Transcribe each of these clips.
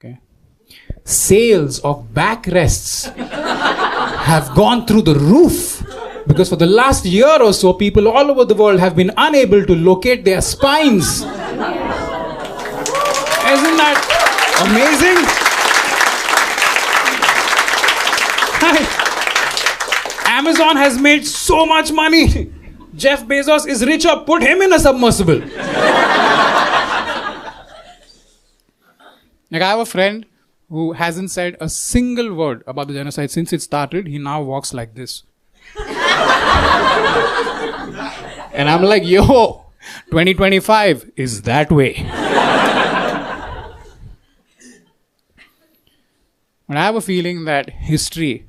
Okay. Sales of backrests have gone through the roof because for the last year or so, people all over the world have been unable to locate their spines. Isn't that amazing? Amazon has made so much money. Jeff Bezos is richer. Put him in a submersible. Like, I have a friend who hasn't said a single word about the genocide since it started. He now walks like this. And I'm like, yo, 2025 is that way. But I have a feeling that history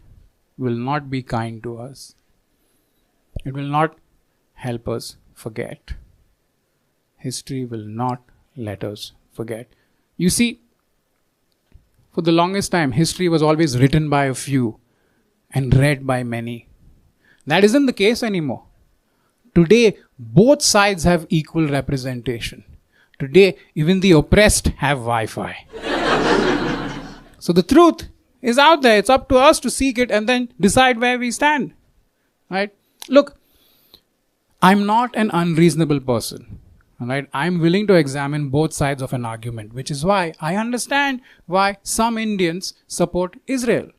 will not be kind to us. It will not help us forget. History will not let us forget. You see, for the longest time, history was always written by a few and read by many. That isn't the case anymore. Today, both sides have equal representation. Today, even the oppressed have Wi-Fi. So the truth is out there. It's up to us to seek it and then decide where we stand. Right? Look, I'm not an unreasonable person. Right? I'm willing to examine both sides of an argument, which is why I understand why some Indians support Israel.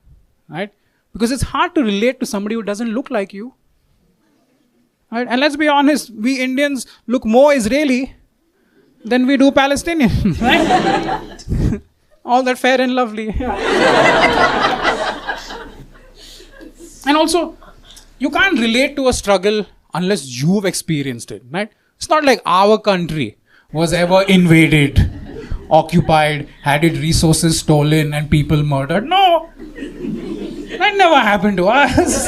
Right? Because it's hard to relate to somebody who doesn't look like you. Right? And let's be honest, we Indians look more Israeli than we do Palestinian. Right? All that fair and lovely. And also, you can't relate to a struggle unless you've experienced it, right? It's not like our country was ever invaded, occupied, had its resources stolen and people murdered. No, that never happened to us.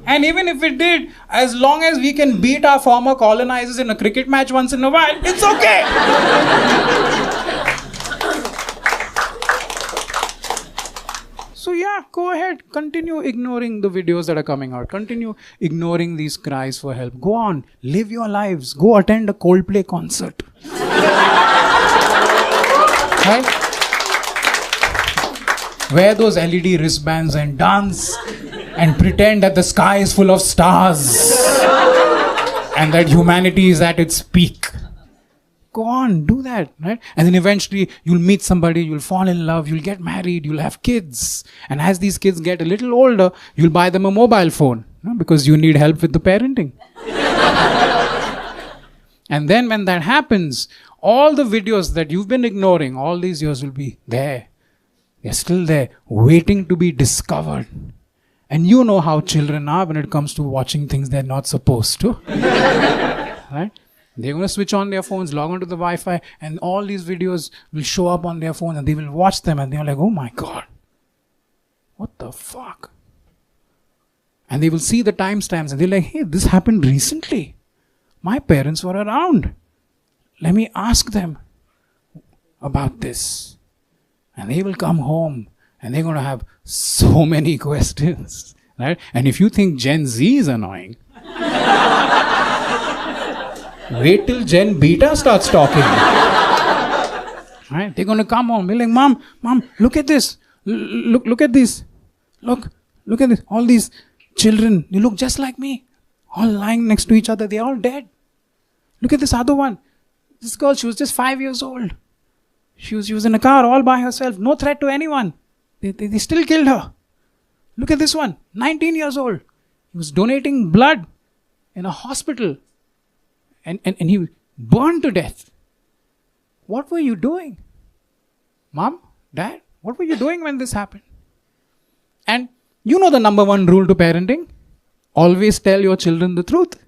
And even if it did, as long as we can beat our former colonizers in a cricket match once in a while, it's okay. So yeah, go ahead, continue ignoring the videos that are coming out. Continue ignoring these cries for help. Go on, live your lives. Go attend a Coldplay concert. Right? Wear those LED wristbands and dance and pretend that the sky is full of stars and that humanity is at its peak. Go on, do that, right? And then eventually you'll meet somebody, you'll fall in love, you'll get married, you'll have kids. And as these kids get a little older, you'll buy them a mobile phone, because you need help with the parenting. And then when that happens, all the videos that you've been ignoring all these years will be there. They're still there, waiting to be discovered. And you know how children are when it comes to watching things they're not supposed to. Right? They're going to switch on their phones, log on to the Wi-Fi, and all these videos will show up on their phone and they will watch them and they're like, oh my God, what the fuck? And they will see the timestamps and they're like, hey, this happened recently. My parents were around. Let me ask them about this. And they will come home and they're going to have so many questions. Right? And if you think Gen Z is annoying, wait till Gen Beta starts talking. Right? They're going to come home. Be like, Mom, look at this. Look at this. Look at this. All these children, they look just like me. All lying next to each other. They're all dead. Look at this other one. This girl, she was just 5 years old. She was in a car all by herself. No threat to anyone. They still killed her. Look at this one. 19 years old. He was donating blood in a hospital. And he burned to death. What were you doing? Mom, Dad, what were you doing when this happened? And you know the number one rule to parenting? Always tell your children the truth.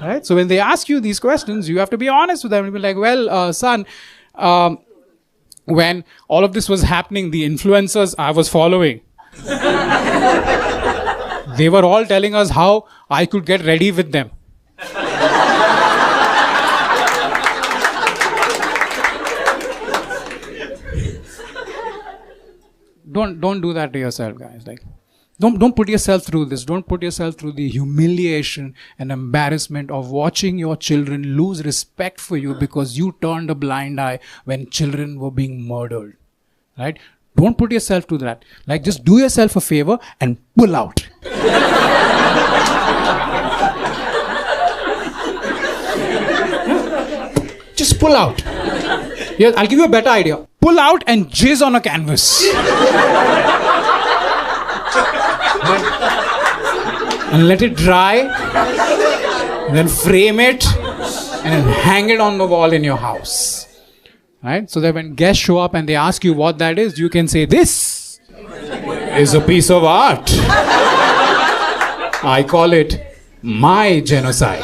Right? So when they ask you these questions, you have to be honest with them and be like, well, son, when all of this was happening, the influencers I was following, they were all telling us how I could get ready with them. Don't do that to yourself, guys. Like, Don't put yourself through this. Don't put yourself through the humiliation and embarrassment of watching your children lose respect for you because you turned a blind eye when children were being murdered. Right? Don't put yourself through that. Like, just do yourself a favor and pull out. Just pull out. Here, I'll give you a better idea. Pull out and jizz on a canvas. And let it dry. Then frame it. And then hang it on the wall in your house. Right? So that when guests show up and they ask you what that is, you can say, this is a piece of art. I call it my genocide.